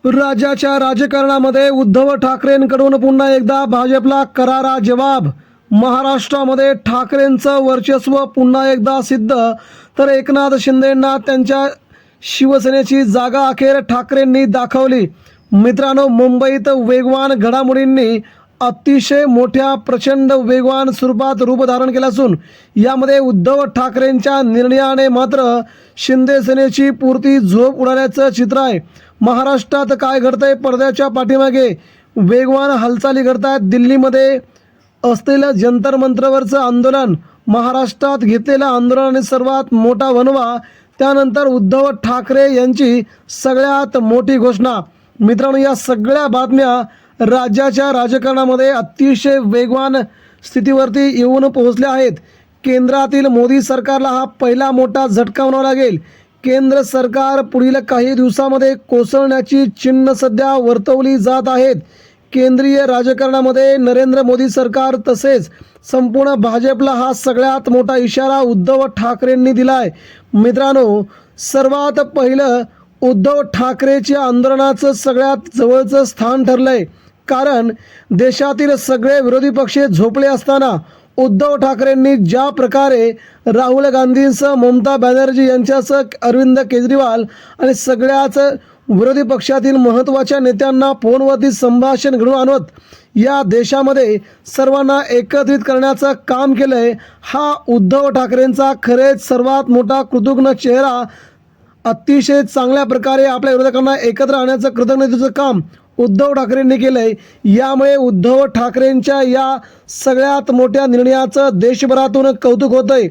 राज्याच्या राजकारणामध्ये उद्धव ठाकरेंकडून पुन्हा एकदा भाजपला करारा जवाब। महाराष्ट्रामध्ये ठाकरेंचं वर्चस्व पुन्हा एकदा सिद्ध, तर एकनाथ शिंदेंना त्यांच्या शिवसेनेची जागा अखेर ठाकरेंनी दाखवली। मित्रांनो, मुंबईत वेगवान घडामोडींनी अतिशय मोठ्या प्रचंड वेगवान स्वरूपात रूप धारण केलं असून यामध्ये उद्धव ठाकरेंच्या निर्णयाने मात्र शिंदे सेनेची पुरती झोप उडाल्याचं चित्र आहे। महाराष्ट्रात काय घडतंय? पडद्याच्या पाठीमागे वेगवान हालचाली घडत आहेत। दिल्लीमध्ये असलेलं जंतर मंतरवरचं आंदोलन, महाराष्ट्रात घेतलेलं आंदोलन सर्वात मोठा वणवा, त्यानंतर उद्धव ठाकरे यांची सगळ्यात मोठी घोषणा। मित्रांनो, या सगळ्या बातम्या राज्याच्या राजकारणामध्ये अतिशय वेगवान स्थितीवरती येऊन पोहोचल्या आहेत। केंद्रातील मोदी सरकारला हा पहिला मोठा झटका म्हणावा लागेल। केंद्र सरकार पुढील काही दिवसामध्ये कोसळण्याची चिन्ह सध्या वर्तवली जात आहेत। केंद्रीय राजकारणामध्ये नरेंद्र मोदी सरकार तसेच संपूर्ण भाजपला हा सगळ्यात मोठा इशारा उद्धव ठाकरेंनी दिला आहे। मित्रांनो, सर्वात पहिलं उद्धव ठाकरेच्या आंदोलनाचं सगळ्यात जवळचं स्थान ठरलंय, कारण देशातील सगळे विरोधी पक्ष झोपले असताना उद्धव ठाकरेंनी ज्या प्रकारे राहुल गांधींसह ममता बॅनर्जी यांच्यासह अरविंद केजरीवाल आणि सगळ्याच विरोधी पक्षातील महत्त्वाच्या नेत्यांना फोनवरती संभाषण घडवून आणत या देशामध्ये सर्वांना एकत्रित करण्याचं काम केलंय, हा उद्धव ठाकरेंचा खरेच सर्वात मोठा कृतज्ञ चेहरा। अतिशय चांगल्या प्रकारे आपल्या विरोधकांना एकत्र आणण्याचं कृतज्ञतेचं काम उद्धव ठाकरेंनी केलंय। यामुळे उद्धव ठाकरेंच्या या सगळ्यात मोठ्या निर्णयाचं देशभरातून कौतुक होतंय।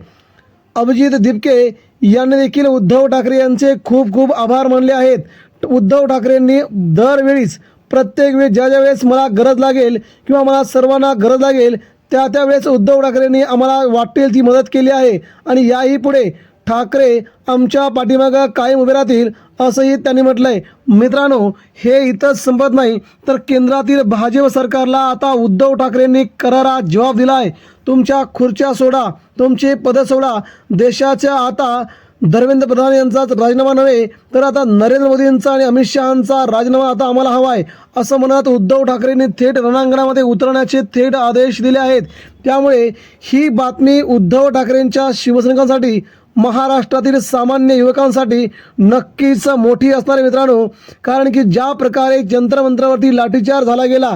अभिजित दिपके यांनी देखील उद्धव ठाकरे यांचे खूप खूप आभार मानले आहेत। उद्धव ठाकरेंनी दरवेळीच प्रत्येक वेळी ज्या वेळेस मला गरज लागेल किंवा मला सर्वांना गरज लागेल त्या वेळेस उद्धव ठाकरेंनी आम्हाला वाटेल ती मदत केली आहे आणि याही पुढे ठाकरे आमच्या पाठीमागं कायम उभे राहतील असंही त्यांनी म्हटलंय। मित्रांनो, हे इथंच संपत नाही, तर केंद्रातील भाजप सरकारला आता उद्धव ठाकरेंनी करारा जवाब दिला आहे। तुमच्या खुर्च्या सोडा, तुमचे पद सोडा, देशाच्या आता धर्मेंद्र प्रधान यांचाच राजीनामा नव्हे तर आता नरेंद्र मोदींचा आणि अमित शहांचा राजीनामा आता आम्हाला हवा आहे असं म्हणत उद्धव ठाकरेंनी थेट रणांगणामध्ये उतरण्याचे थेट आदेश दिले आहेत। त्यामुळे ही बातमी उद्धव ठाकरेंच्या शिवसैनिकांसाठी, महाराष्ट्रातील सामान्य युवकांसाठी नक्कीच मोठी असणार आहे मित्रांनो, कारण की ज्या प्रकारे जंतर मंतरावरती लाठीचार्ज झाला गेला,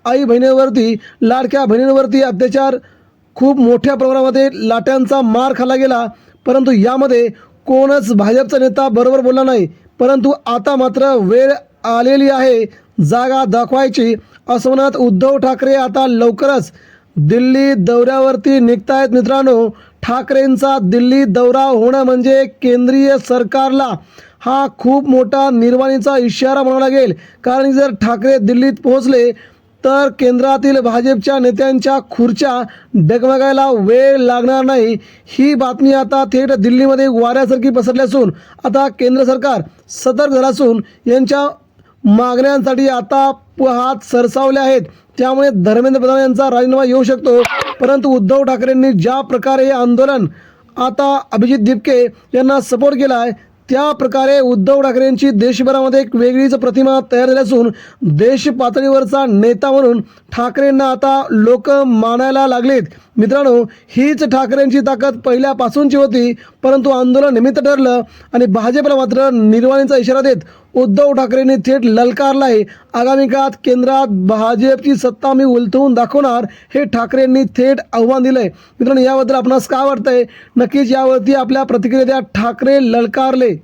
आई बहिणीवरती, लाडक्या बहिणींवरती अत्याचार, खूप मोठ्या प्रमाणामध्ये लाट्यांचा मार खाल्ला गेला, परंतु यामध्ये कोणच भाजपचा नेता बरोबर बोलला नाही। परंतु आता मात्र वेळ आलेली आहे जागा दाखवायची असं म्हणत उद्धव ठाकरे आता लवकरच दिल्ली दौऱ्यावरती निघतायत। मित्रांनो, ठाकरेंचा दिल्ली दौरा होणं म्हणजे केंद्रीय सरकारला हा खूप मोठा निर्वाणीचा इशारा म्हणावा लागेल, कारण जर ठाकरे दिल्लीत पोहोचले तर केंद्रातील भाजपच्या नेत्यांच्या खुर्च्या डगमगायला वेळ लागणार नाही। ही बातमी आता थेट दिल्लीमध्ये वाऱ्यासारखी पसरली असून आता केंद्र सरकार सतर्क झालं असून यांच्या मागण्यांसाठी आता हात सरसावले आहेत। त्यामुळे धर्मेंद्र प्रधान यांचा राजीनामा येऊ शकतो, परंतु उद्धव ठाकरेंनी ज्या प्रकारे हे आंदोलन आता अभिजित दिपके यांना सपोर्ट केला आहे त्या प्रकारे उद्धव ठाकरेंची देशभरामध्ये एक वेगळीच प्रतिमा तयार झाली असून देश पातळीवरचा नेता म्हणून ठाकरेंना आता लोक मानायला लागलेत। मित्रांनो, हीच ठाकरेंची ताकद पहिल्यापासूनची होती, परंतु आंदोलन निमित्त ठरलं आणि भाजपला मात्र निर्वाणीचा इशारा देत उद्धव ठाकरेंनी थेट ललकारला आहे। आगामी काळात केंद्रात भाजपची सत्ता मी उलथवून दाखवणार, हे ठाकरेंनी थेट आव्हान दिलंय। मित्रांनो, याबद्दल आपणास काय वाटतंय? नक्कीच यावरती आपल्या प्रतिक्रिया द्या। ठाकरे ललकारले।